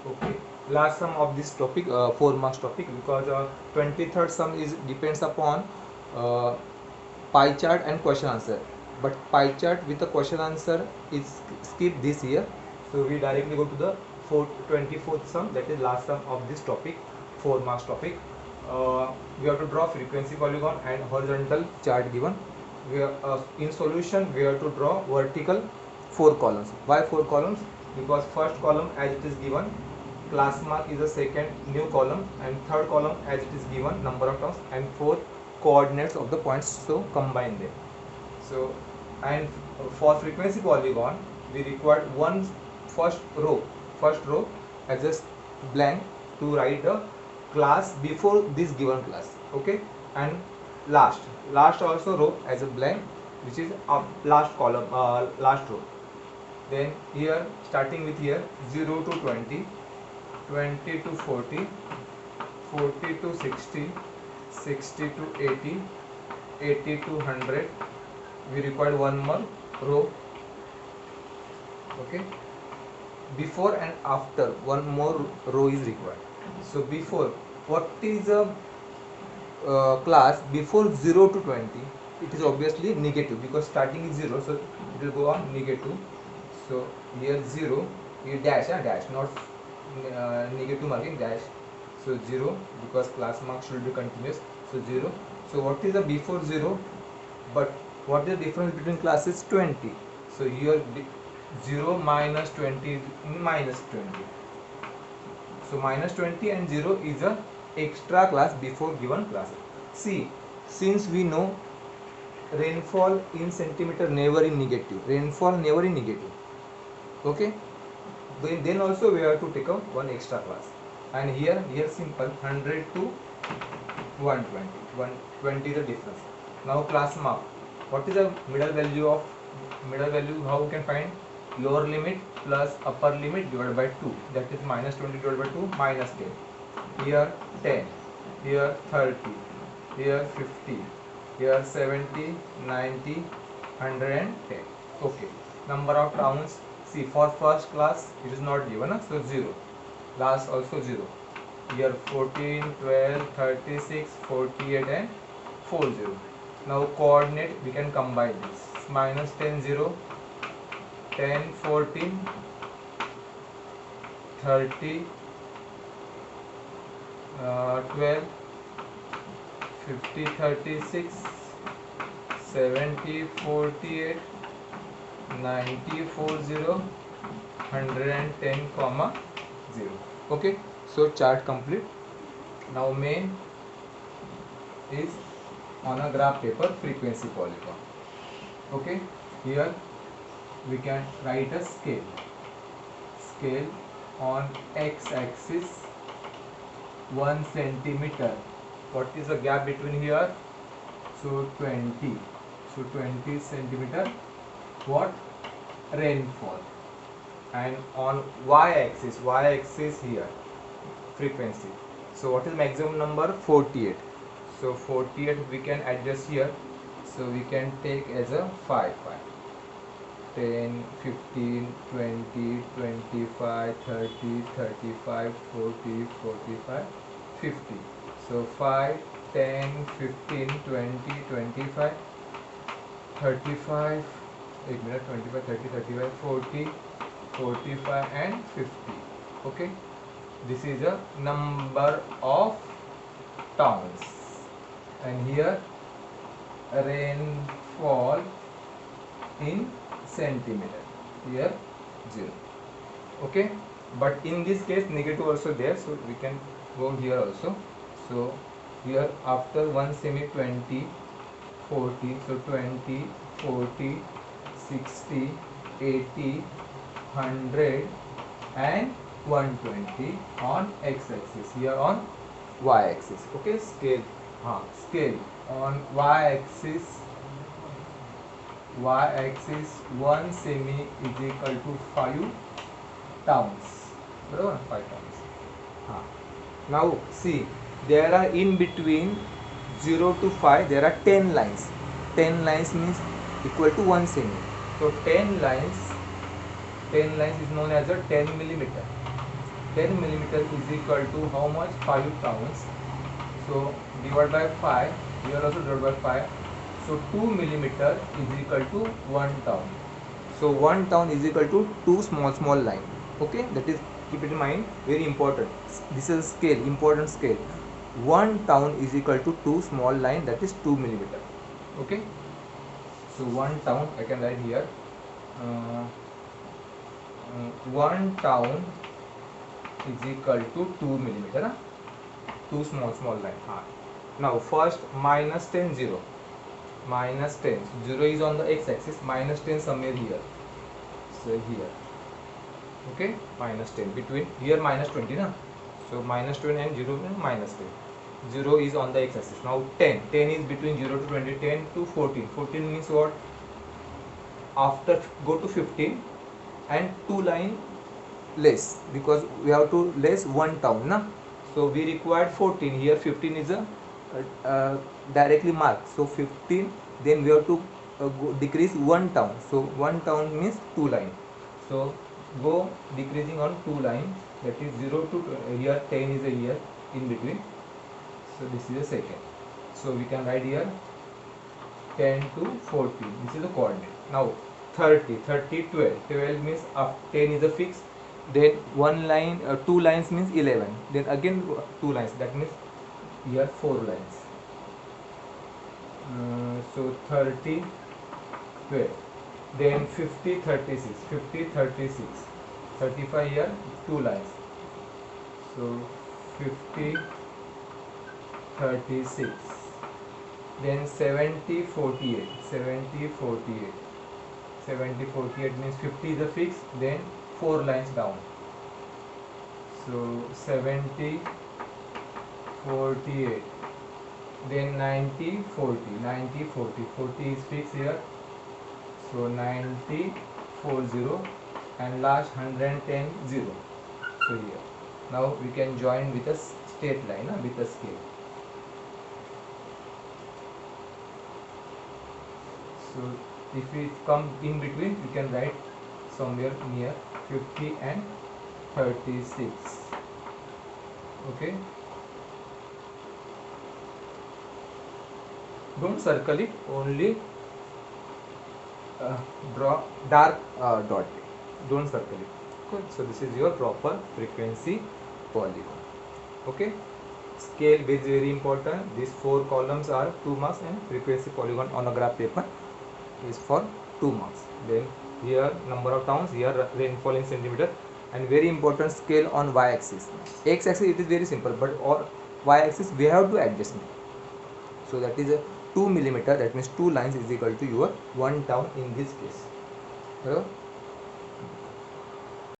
Okay, last sum of this topic, 4 marks topic, because 23rd sum is depends upon uh, pie chart and question answer, but pie chart with the question answer is skip this year. So we directly go to the 24th sum, that is last sum of this topic, 4 marks topic. We have to draw frequency polygon and horizontal chart given. We are, in solution we have to draw vertical 4 columns. Why 4 columns? Because first column as it is given, class mark is the second new column, and third column as it is given, number of terms, and fourth coordinates of the points, so combine them. So, and for frequency polygon we require one first row as just blank to write a class before this given class. Okay, and last also row as a blank, which is last column, last row. Then here, starting with here 0 to 20, 20 to 40, 40 to 60, 60 to 80, 80 to 100. We require one more row. Okay, before and after one more row is required. So before, what is a class before 0 to 20? It is obviously negative, because starting is 0, so it will go on negative. So here 0, here dash, not negative marking, dash. So 0, because class mark should be continuous, so 0. So what is the before 0? But what is the difference between classes? 20. So here 0 minus 20 is minus 20. So minus 20 and 0 is a extra class before given class. See, since we know rainfall in centimeter never in negative, rainfall never in negative. Okay, then also we have to take up one extra class. And here simple 100 to 120, 120 the difference. Now class mark, what is the middle value of middle value? How we can find? Lower limit plus upper limit divided by 2, that is minus 20 divided by 2, minus 10. Here 10, here 30, here 50, here 70, 90, 110. Okay, number of rounds. See, for first class it is not given, so 0. Last also 0. Here 14, 12, 36, 48 and 40. Now coordinate, we can combine this. Minus 10, 0, 10, 14, 30, 12, 50, 36, 70, 48, 90, 40, 110, comma 0. Okay, so chart complete. Now main is on a graph paper frequency polygon. Okay, here we can write a scale on x-axis 1 centimeter. What is the gap between here? So 20. So 20 centimeter. What? Rainfall. And on y-axis here, frequency. So what is maximum number? 48. So 48 we can adjust here. So we can take as a 5, 10, 15, 20, 25, 30, 35, 40, 45, 50. So 5, 10, 15, 20, 25, 35, 1 minute, 25, 30, 35, 40, 45 and 50. Okay, this is a number of towns, and here rainfall in centimeter, here 0. Okay, but in this case negative also there, so we can go here also. So here after 1 semi 20, 40, so 20, 40, 60, 80, 100 and 120 on x-axis, here on y-axis. Okay, scale on y-axis 1 semi is equal to 5 towns. बराबर, 5 towns. हाँ. Now see, there are in between 0 to 5 there are 10 lines. 10 lines means equal to 1 semi. So 10 lines is known as a 10 millimeter. 10 millimeter is equal to how much? 5 towns. So divide by 5, here also divide by 5. So 2 millimeter is equal to 1 town. So 1 town is equal to 2 small line. Okay, that is, keep it in mind, very important. This is scale, important scale. 1 town is equal to 2 small line, that is 2 millimeter. Okay, so 1 town I can write here. 1 town is equal to 2 millimeter. Huh? 2 small line. Now first minus 10, 0. Minus 10. 0 is on the x-axis. Minus 10 somewhere here. So here. Okay. Minus 10. Between here minus 20. Na? So minus 20 and 0 minus 10. 0 is on the x-axis. Now 10. 10 is between 0 to 20. 10 to 14. 14 means what? After go to 15 and 2 line less, because we have to less 1 town. Na? So we required 14. Here 15 is a directly marked. So 15, then we have to decrease 1 town. So 1 town means 2 line. So go decreasing on 2 line. That is 0 to here 10 is a here in between. So this is a second. So we can write here 10 to 14. This is the coordinate. Now 30, 12. 12 means 10 is a fix. Then 1 line, 2 lines means 11. Then again 2 lines. That means here 4 lines. So 30, 12. Then 50, 36. 50, 36. 35 here 2 lines. So 50, 36. Then 70, 48. 70, 48. 70, 48 means 50 is a fix. Then 4 lines down. So 70, 48. Then 90, 40. 90, 40. 40 is fixed here. So 90, 40. And last 110, 0. So here. Now we can join with a straight line, with a scale. So if we come in between, we can write somewhere near 50 and 36. Okay. Don't circle it, only draw dark dot. Don't circle it. Okay. So this is your proper frequency polygon. Okay. Scale is very important. These 4 columns are 2 marks, and frequency polygon on a graph paper is for 2 marks. Then here number of towns, here rainfall in centimeter, and very important scale on y-axis. X-axis it is very simple, but on y-axis we have to adjust. So that is a 2 millimeter. That means 2 lines is equal to your 1 town in this case.